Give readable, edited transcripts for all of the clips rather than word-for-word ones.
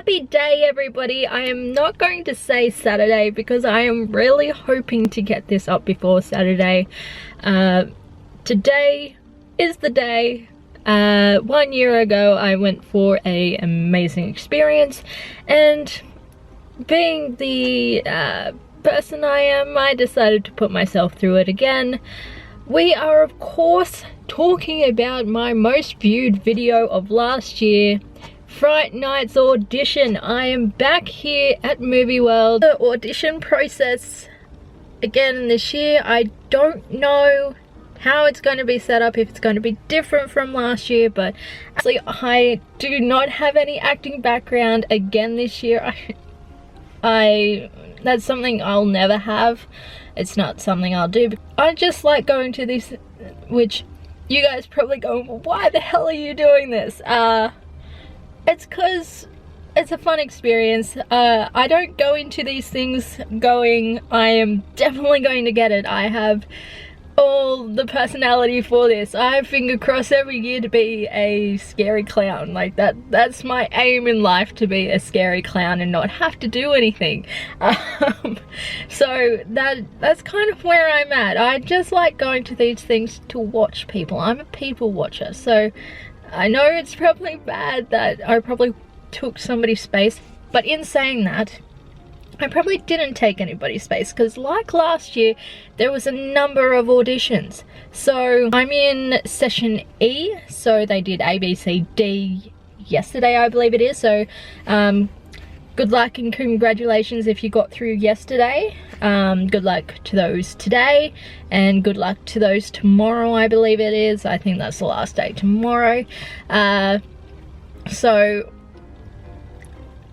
Happy day, everybody. I am not going to say Saturday because I am really hoping to get this up before Saturday. Today is the day. 1 year ago I went for an amazing experience, and being the person I am, I decided to put myself through it again. We are of course talking about my most viewed video of last year, Fright Nights Audition. I am back here at Movie World. The audition process again this year. I don't know how it's going to be set up, if it's going to be different from last year, but actually I do not have any acting background again this year. That's something I'll never have. It's not something I'll do. I just like going to these, which you guys probably go, well, why the hell are you doing this? It's because it's a fun experience. I don't go into these things going, I am definitely going to get it. I have all the personality for this. I finger cross every year to be a scary clown. Like that's my aim in life, to be a scary clown and not have to do anything. So that's kind of where I'm at. I just like going to these things to watch people. I'm a people watcher, so I know it's probably bad that I probably took somebody's space, but in saying that, I probably didn't take anybody's space, because like last year there was a number of auditions. So I'm in session E, so they did A, B, C, D yesterday, I believe it is. So good luck and congratulations if you got through yesterday. Good luck to those today, and good luck to those tomorrow, I believe it is. I think that's the last day, tomorrow. So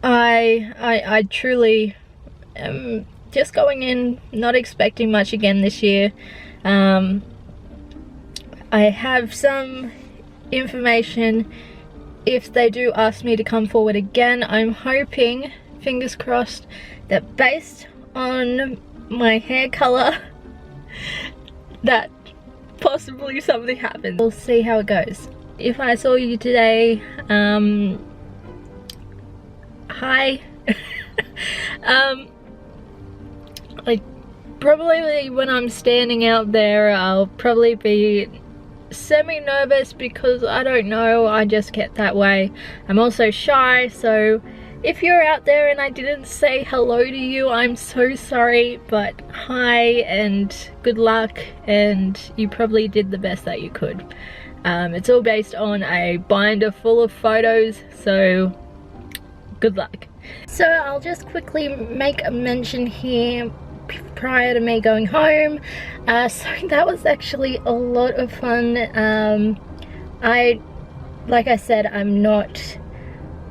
I truly am just going in not expecting much again this year. I have some information if they do ask me to come forward again. I'm hoping, fingers crossed, that based on my hair color that possibly something happens. We'll see how it goes. If I saw you today, hi. Like, probably when I'm standing out there, I'll probably be semi-nervous because I don't know, I just get that way. I'm also shy, so if you're out there and I didn't say hello to you, I'm so sorry, but hi and good luck, and you probably did the best that you could. It's all based on a binder full of photos, so good luck. So I'll just quickly make a mention here prior to me going home. So that was actually a lot of fun. Like I said, I'm not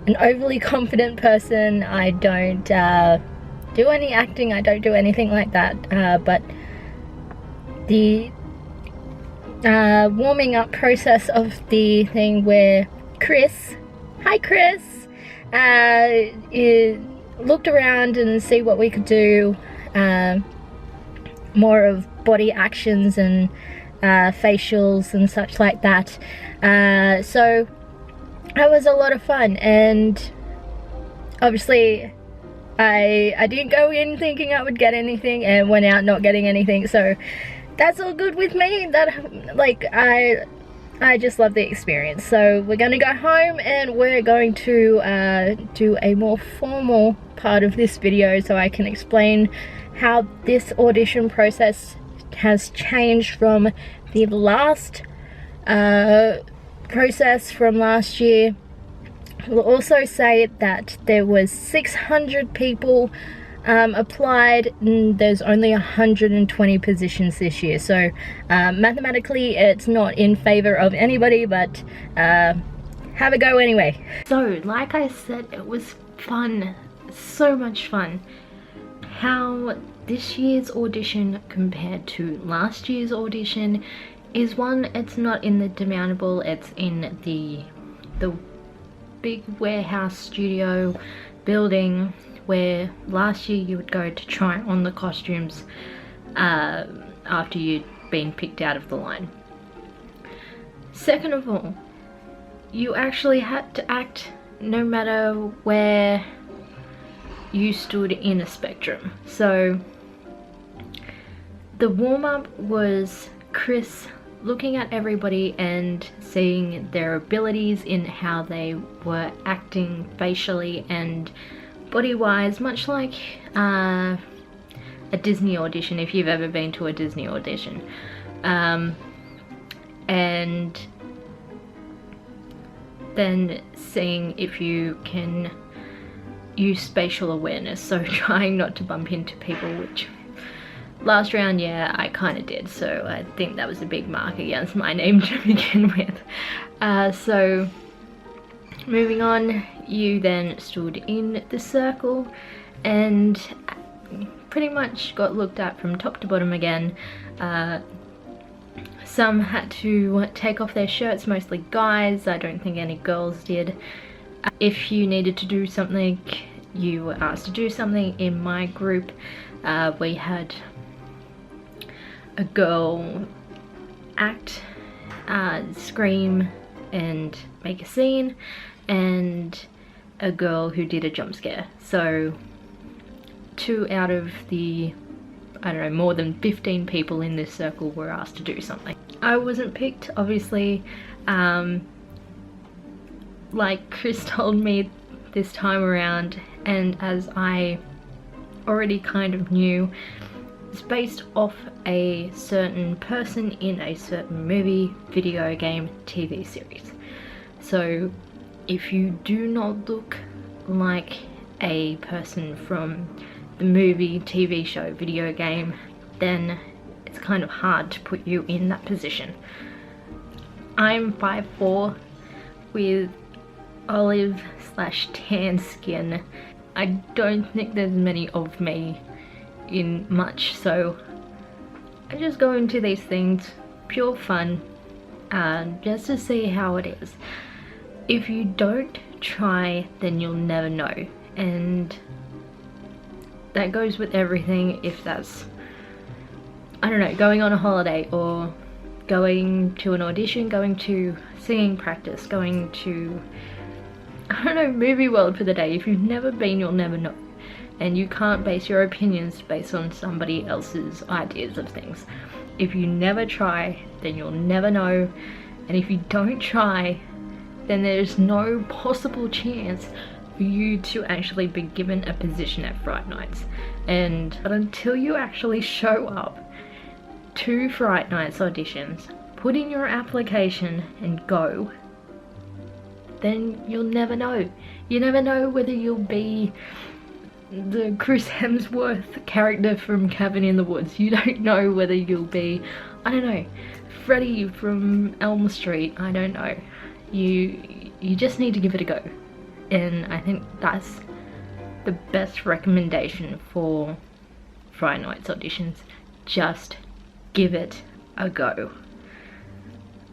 an overly confident person. I don't do any acting, I don't do anything like that, but the warming up process of the thing where Chris, hi Chris, looked around and see what we could do, more of body actions and facials and such like that. So that was a lot of fun, and obviously I didn't go in thinking I would get anything and went out not getting anything, so that's all good with me. That, like, I just love the experience. So we're going to go home and we're going to do a more formal part of this video so I can explain how this audition process has changed from the last process from last year. We'll also say that there was 600 people applied, and there's only 120 positions this year, so mathematically it's not in favor of anybody, but have a go anyway. So like I said, it was fun, so much fun. How this year's audition compared to last year's audition is, one, it's not in the demountable, it's in the big warehouse studio building where last year you would go to try on the costumes after you'd been picked out of the line. Second of all, you actually had to act no matter where you stood in a spectrum. So the warm-up was Chris looking at everybody and seeing their abilities in how they were acting facially and body-wise, much like a Disney audition, if you've ever been to a Disney audition. And then seeing if you can use spatial awareness, so trying not to bump into people, which last round, yeah, I kind of did, so I think that was a big mark against my name to begin with. So moving on, you then stood in the circle and pretty much got looked at from top to bottom again. Some had to take off their shirts, mostly guys. I don't think any girls did. If you needed to do something, you were asked to do something. In my group, we had a girl act, scream and make a scene, and a girl who did a jump scare. So 2 out of the, I don't know, more than 15 people in this circle were asked to do something. I wasn't picked, obviously. Like Chris told me this time around, and as I already kind of knew, it's based off a certain person in a certain movie, video game, TV series. So if you do not look like a person from the movie, TV show, video game, then it's kind of hard to put you in that position. I'm 5'4" with olive/tan skin. I don't think there's many of me in much, so I just go into these things pure fun, just to see how it is. If you don't try, then you'll never know, and that goes with everything. If that's, I don't know, going on a holiday, or going to an audition, going to singing practice, going to, I don't know, movie world for the day. If you've never been, you'll never know. And you can't base your opinions based on somebody else's ideas of things. If you never try, then you'll never know. And if you don't try, then there's no possible chance for you to actually be given a position at Fright Nights. But until you actually show up to Fright Nights auditions, put in your application and go, then you'll never know. You never know whether you'll be the Chris Hemsworth character from Cabin in the Woods. You don't know whether you'll be, I don't know, Freddy from Elm Street. I don't know. You just need to give it a go. And I think that's the best recommendation for Fright Nights auditions. Just give it a go.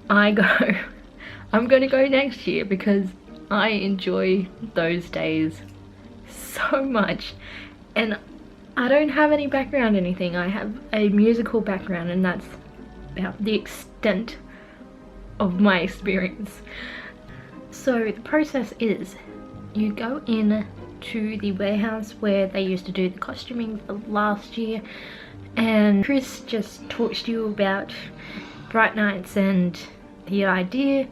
I'm gonna go next year because I enjoy those days so much, and I don't have any background in anything. I have a musical background, and that's about the extent of my experience. So the process is, you go in to the warehouse where they used to do the costuming for last year, and Chris just talks to you about Fright Nights and the idea.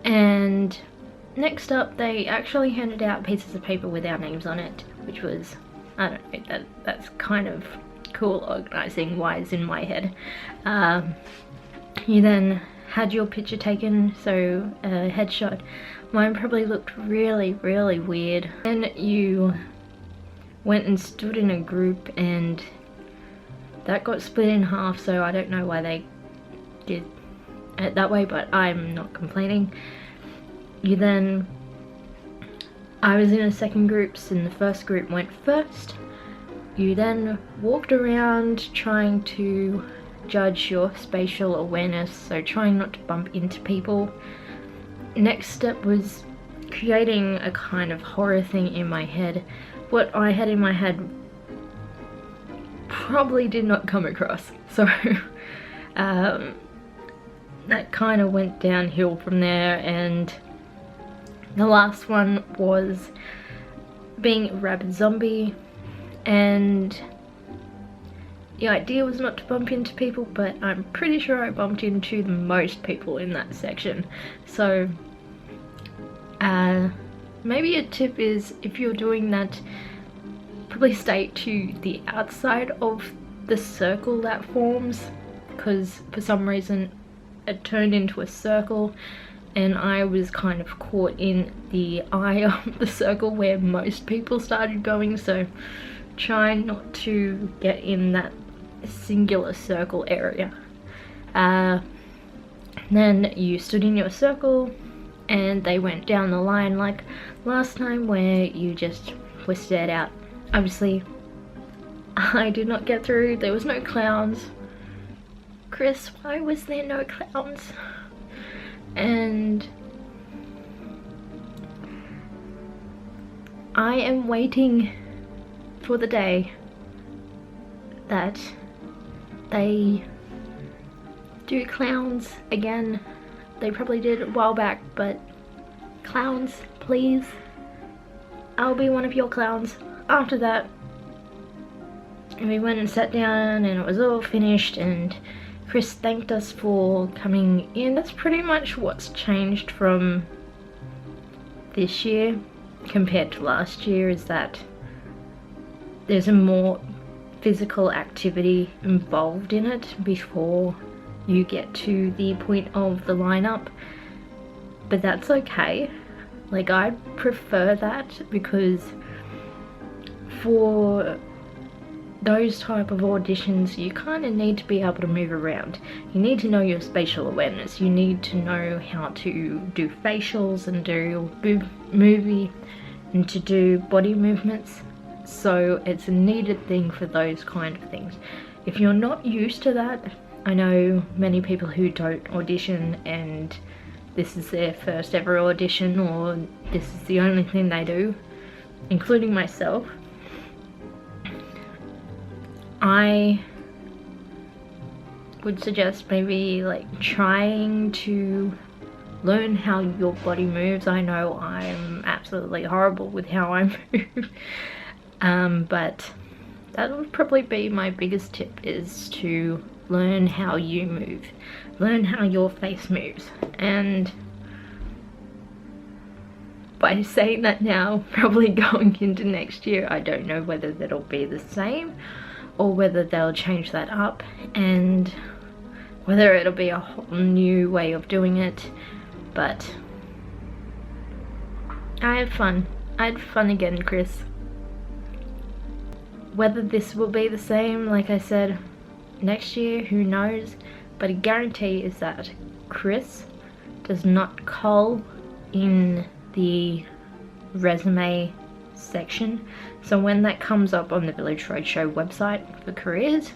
And next up, they actually handed out pieces of paper with our names on it, which was, I don't know, that's kind of cool organising wise in my head. You then had your picture taken, so a headshot. Mine probably looked really, really weird. Then you went and stood in a group, and that got split in half, so I don't know why they did it that way, but I'm not complaining. You then, I was in a second group, and the first group went first. You then walked around trying to judge your spatial awareness, so trying not to bump into people. Next step was creating a kind of horror thing in my head. What I had in my head probably did not come across, so that kind of went downhill from there. And The last one was being a rabid zombie, and the idea was not to bump into people, but I'm pretty sure I bumped into the most people in that section. So maybe a tip is, if you're doing that, probably stay to the outside of the circle that forms, because for some reason it turned into a circle and I was kind of caught in the eye of the circle where most people started going, so try not to get in that singular circle area. Then you stood in your circle and they went down the line like last time, where you just were stared out. Obviously I did not get through. There was no clowns. Chris, why was there no clowns? And I am waiting for the day that they do clowns again. They probably did a while back, but clowns, please. I'll be one of your clowns. After that, we went and sat down and it was all finished, and Chris thanked us for coming in. That's pretty much what's changed from this year compared to last year, is that there's a more physical activity involved in it before you get to the point of the lineup. But that's okay. Like, I prefer that, because for those type of auditions you kind of need to be able to move around. You need to know your spatial awareness. You need to know how to do facials and do movie and to do body movements. So it's a needed thing for those kind of things. If you're not used to that, I know many people who don't audition and this is their first ever audition, or this is the only thing they do, including myself. I would suggest maybe like trying to learn how your body moves. I know I'm absolutely horrible with how I move, but that would probably be my biggest tip, is to learn how you move, learn how your face moves. And by saying that now, probably going into next year, I don't know whether that'll be the same or whether they'll change that up, and whether it'll be a whole new way of doing it. But I had fun. I had fun again, Chris. Whether this will be the same, like I said, next year, who knows? But a guarantee is that Chris does not cull in the resume section. So when that comes up on the Village Roadshow website for careers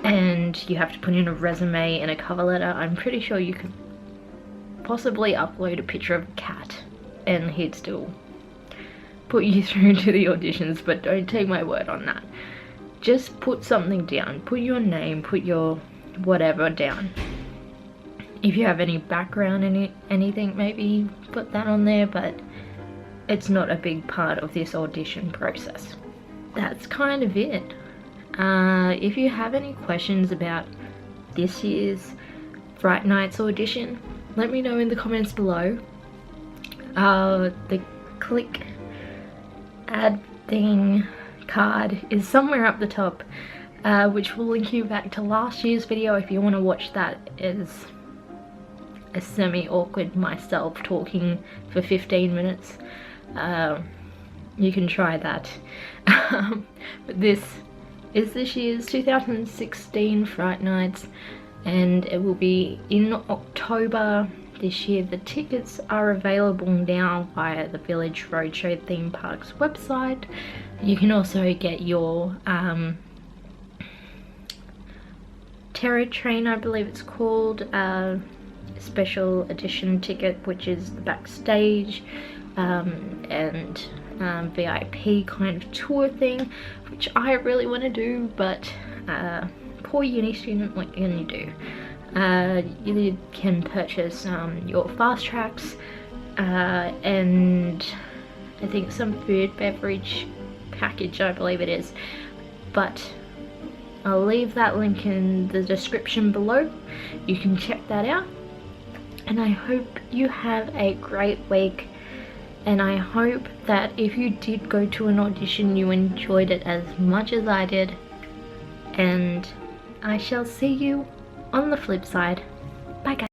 and you have to put in a resume and a cover letter, I'm pretty sure you could possibly upload a picture of a cat and he'd still put you through to the auditions. But don't take my word on that. Just put something down. Put your name, put your whatever down. If you have any background in anything, maybe put that on there, but it's not a big part of this audition process. That's kind of it. If you have any questions about this year's Fright Nights audition, let me know in the comments below. The click add thing card is somewhere up the top, which will link you back to last year's video if you want to watch that. Is a semi-awkward myself talking for 15 minutes. You can try that. But this is this year's 2016 Fright Nights, and it will be in October this year. The tickets are available now via the Village Roadshow Theme Park's website. You can also get your Terror Train, I believe it's called, special edition ticket, which is the backstage and VIP kind of tour thing, which I really want to do, but poor uni student, what can you do? You can purchase your fast tracks and I think some food beverage package, I believe it is. But I'll leave that link in the description below. You can check that out. And I hope you have a great week. And I hope that if you did go to an audition, you enjoyed it as much as I did. And I shall see you on the flip side. Bye guys.